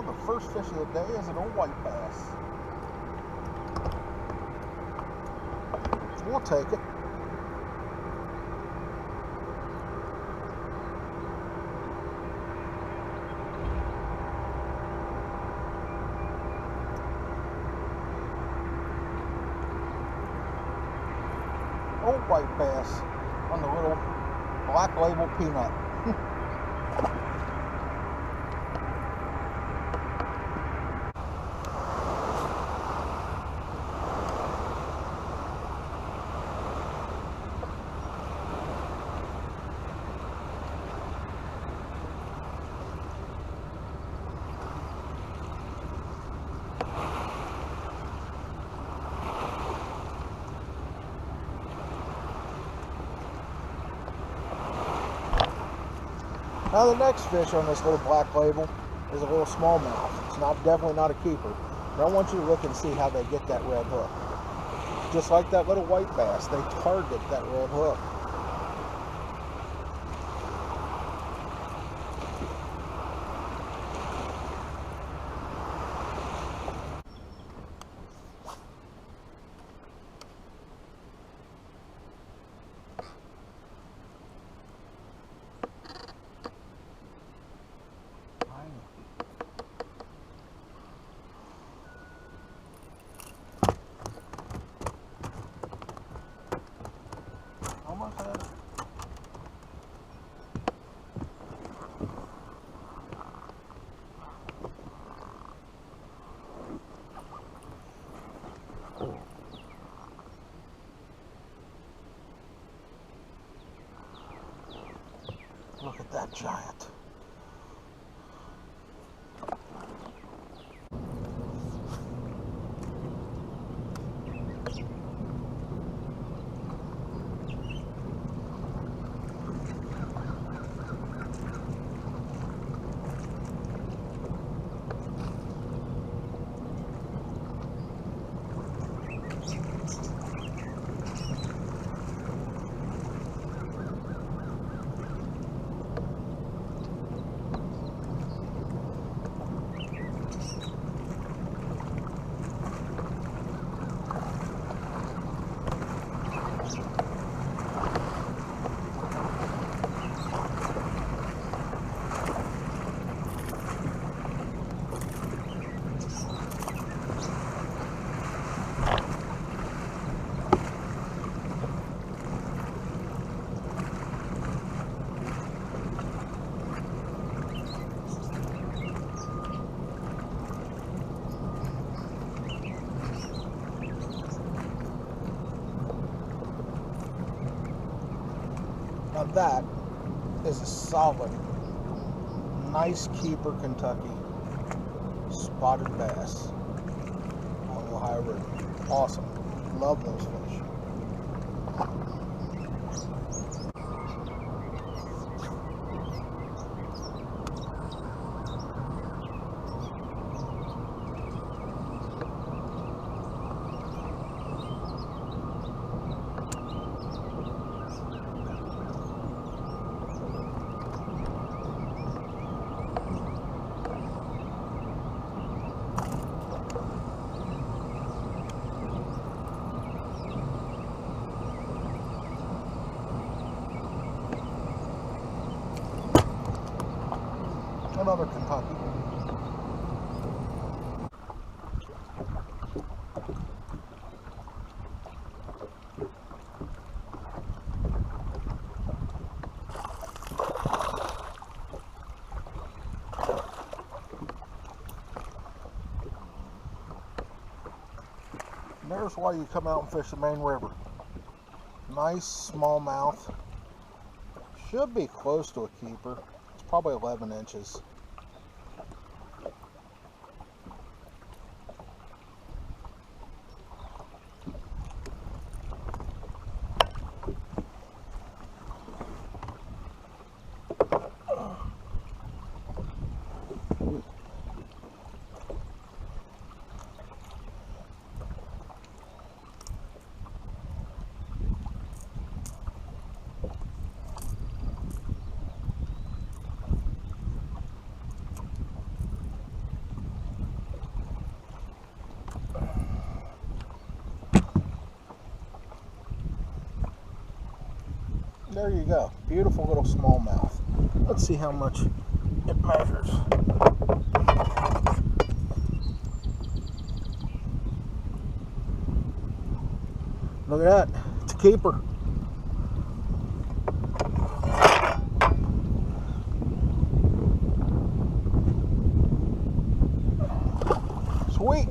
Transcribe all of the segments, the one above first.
Well, the first fish of the day is an old white bass. We'll take it. Old white bass on the little Black Label Peanut. Now the next fish on this little Black Label is a little smallmouth. It's definitely not a keeper, but I want you to look and see how they get that red hook. Just like that little white bass, they target that red hook. Almost had it. Look at that giant. Now that is a solid, nice keeper Kentucky spotted bass on the Ohio River. Awesome. Love those fish. Another Kentucky. And there's why you come out and fish the main river. Nice smallmouth. Should be close to a keeper. It's probably 11 inches. There you go. Beautiful little smallmouth. Let's see how much it measures. Look at that. It's a keeper. Sweet.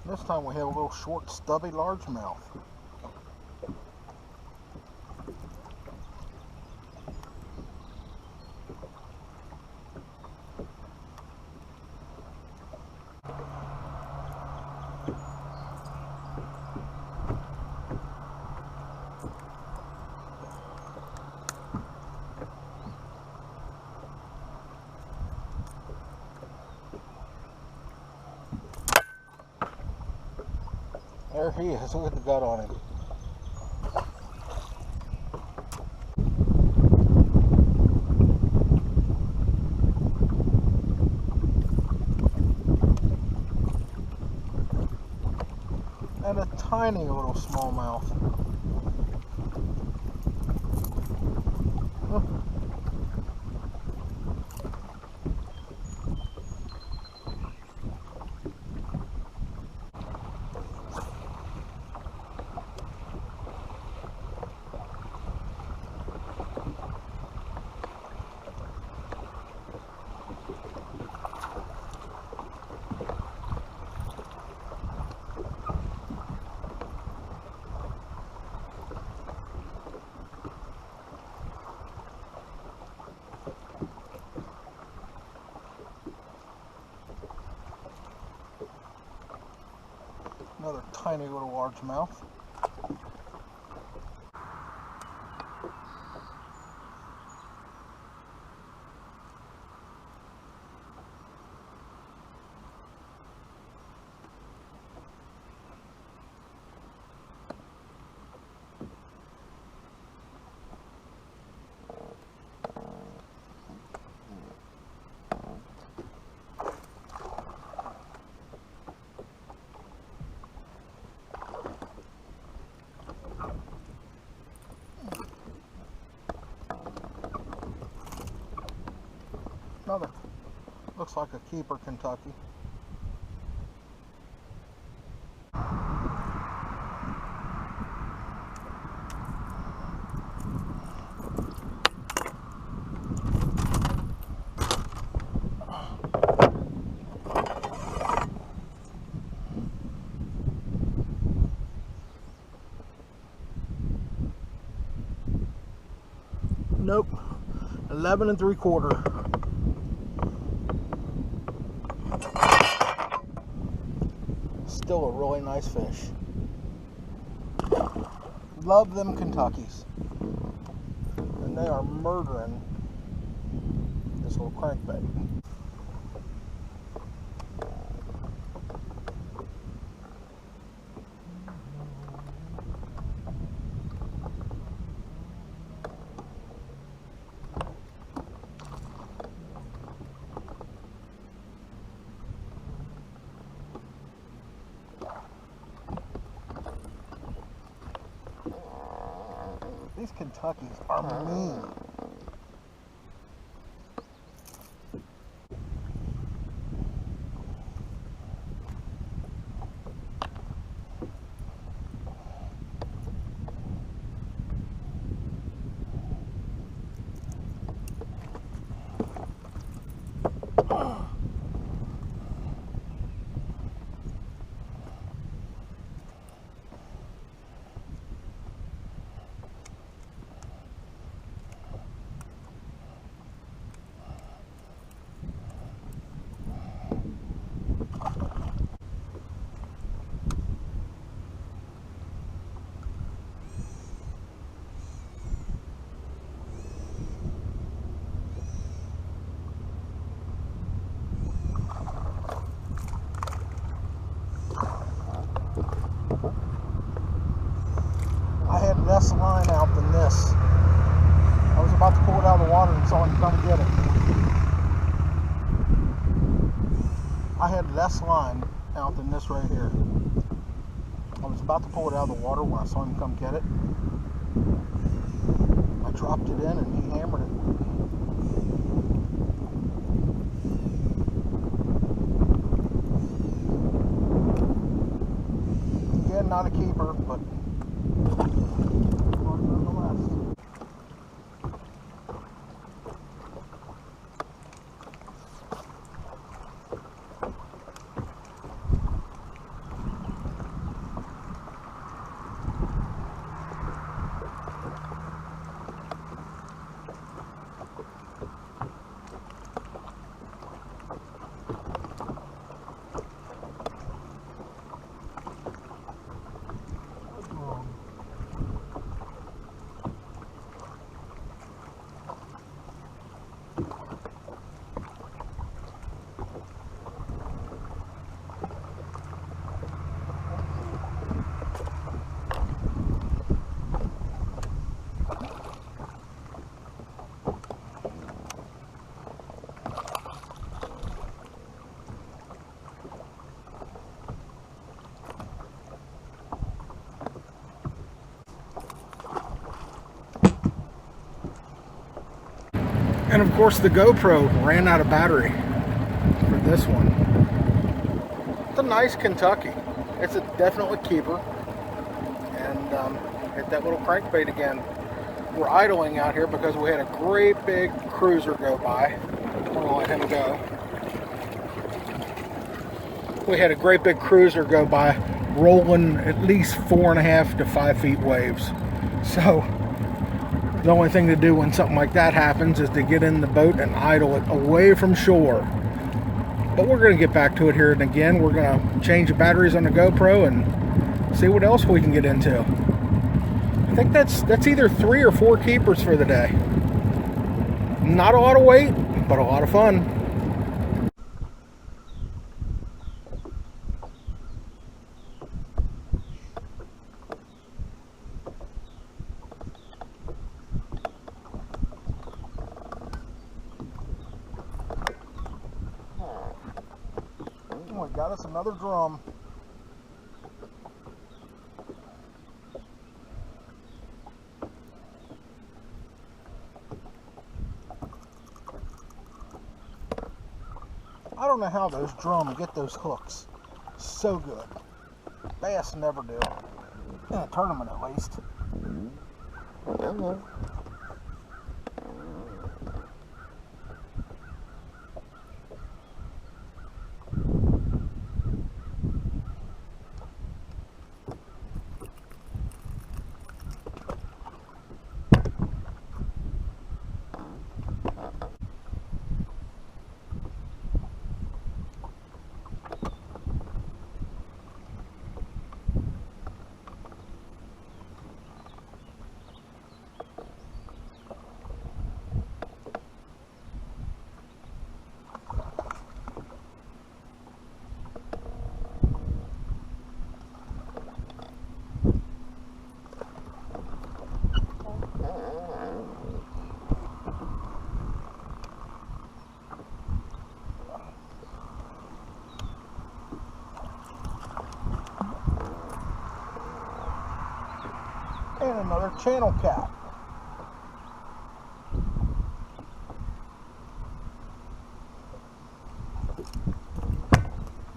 This time we have a little short, stubby largemouth. There he is. Look at the gut on him. And a tiny little smallmouth. Another tiny little largemouth. Another, looks like a keeper, Kentucky. Nope, 11 3/4. Still a really nice fish. Love them Kentuckys. And they are murdering this little crankbait. These Kentuckys are mean. less line out than this. I was about to pull it out of the water and saw him come get it. I had less line out than this right here. I was about to pull it out of the water when I saw him come get it. I dropped it in and he hammered it. Again, not a keeper, but nonetheless. And of course the GoPro ran out of battery for this one. It's a nice Kentucky. It's a definite keeper. And hit that little crankbait again. We're idling out here because we had a great big cruiser go by. I'm gonna let him go. We had a great big cruiser go by, rolling at least 4.5 to 5 feet waves. So the only thing to do when something like that happens is to get in the boat and idle it away from shore. But we're going to get back to it here and again. We're going to change the batteries on the GoPro and see what else we can get into. I think that's either 3 or 4 keepers for the day. Not a lot of weight, but a lot of fun. We got us another drum. I don't know how those drum get those hooks so good. Bass never do. In a tournament at least. And another channel cat.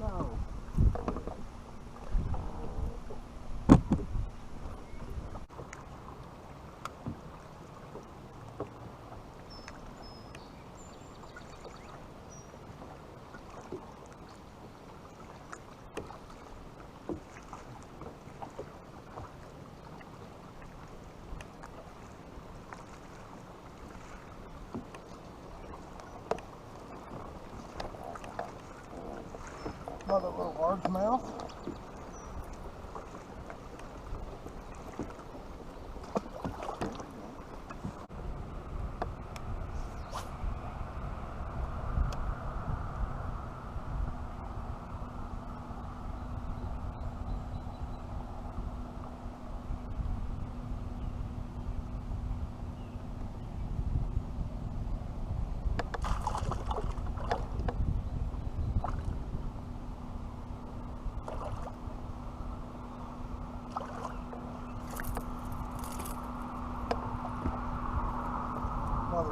No. Another little largemouth.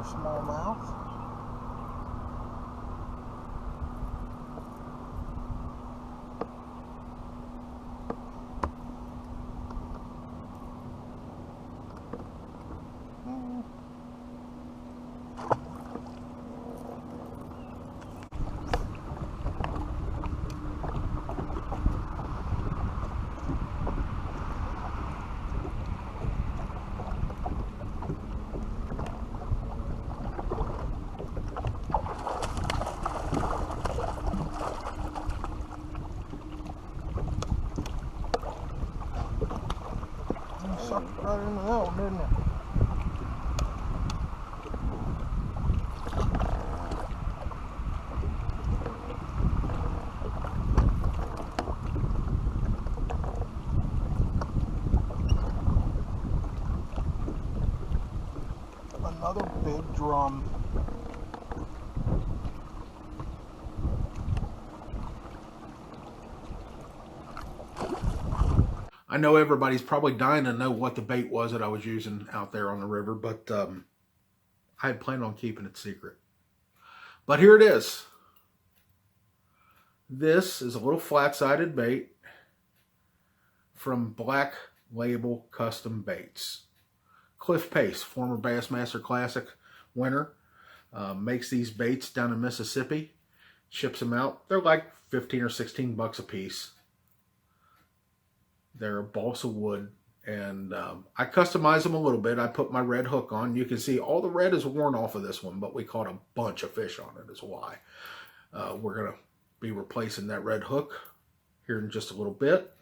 smallmouth. Sucked right into that one, didn't it? Another big drum. I know everybody's probably dying to know what the bait was that I was using out there on the river, but I had planned on keeping it secret. But here it is. This is a little flat-sided bait from Black Label Custom Baits. Cliff Pace, former Bassmaster Classic winner, makes these baits down in Mississippi, ships them out. They're like 15 or 16 bucks a piece. They're a balsa wood, and I customized them a little bit. I put my red hook on. You can see all the red is worn off of this one, but we caught a bunch of fish on it is why. We're going to be replacing that red hook here in just a little bit.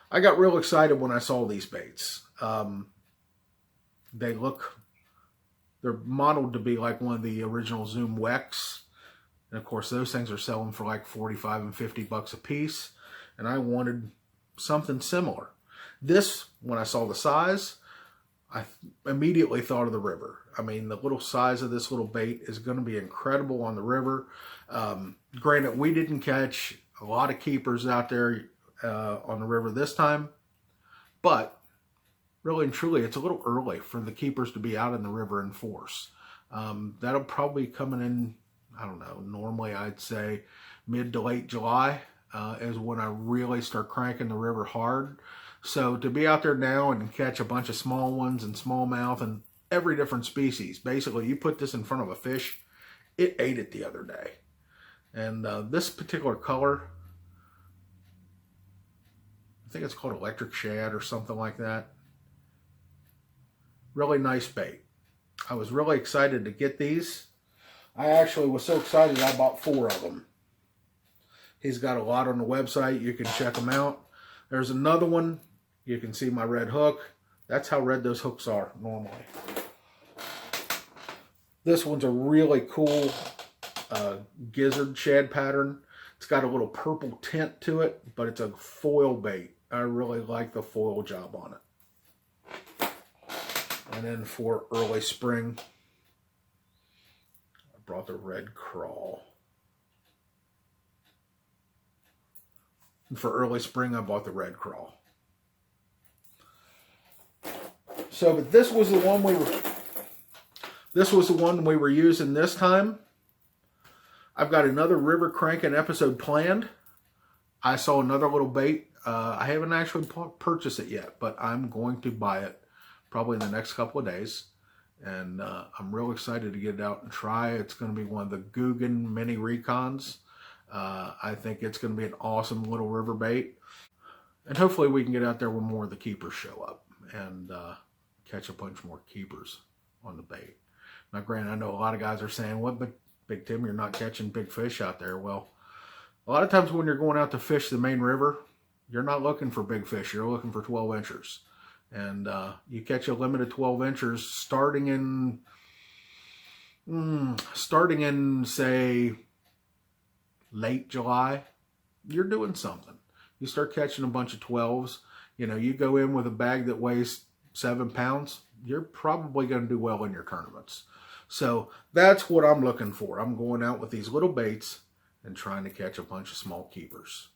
I got real excited when I saw these baits. They're modeled to be like one of the original Zoom Wex. And of course, those things are selling for like 45 and 50 bucks a piece. And I wanted something similar. This, when I saw the size, I immediately thought of the river. I mean, the little size of this little bait is going to be incredible on the river. Granted, we didn't catch a lot of keepers out there on the river this time, but really and truly, it's a little early for the keepers to be out in the river in force. That'll probably be coming in, I don't know, normally I'd say mid to late July is when I really start cranking the river hard. So to be out there now and catch a bunch of small ones and smallmouth and every different species, basically you put this in front of a fish, it ate it the other day. And this particular color, I think it's called electric shad or something like that. Really nice bait. I was really excited to get these. I actually was so excited I bought 4 of them. He's got a lot on the website. You can check them out. There's another one. You can see my red hook. That's how red those hooks are normally. This one's a really cool gizzard shad pattern. It's got a little purple tint to it, but it's a foil bait. I really like the foil job on it. And then for early spring, I brought the red crawl. And for early spring, I bought the red crawl. So, but this was the one we were using this time. I've got another river cranking episode planned. I saw another little bait. I haven't actually purchased it yet, but I'm going to buy it probably in the next couple of days. And I'm real excited to get it out and try. It's going to be one of the Guggen mini recons. I think it's going to be an awesome little river bait. And hopefully we can get out there when more of the keepers show up and catch a bunch more keepers on the bait. Now, granted, I know a lot of guys are saying, "What, but Big Tim, you're not catching big fish out there." Well, a lot of times when you're going out to fish the main river, you're not looking for big fish. You're looking for 12 inchers. And you catch a limit of 12 inchers starting in, say, late July, you're doing something. You start catching a bunch of 12s. You know, you go in with a bag that weighs 7 pounds, you're probably going to do well in your tournaments. So that's what I'm looking for. I'm going out with these little baits and trying to catch a bunch of small keepers.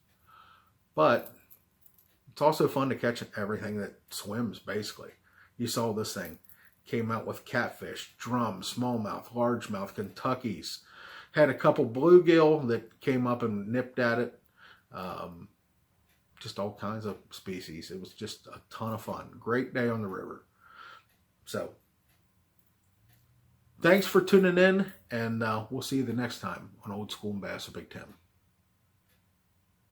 But it's also fun to catch everything that swims, basically. You saw this thing came out with catfish, drum, smallmouth, largemouth, Kentuckies. Had a couple bluegill that came up and nipped at it. Just all kinds of species. It was just a ton of fun. Great day on the river. So, thanks for tuning in, and we'll see you the next time on Old School and Bass at Big Ten.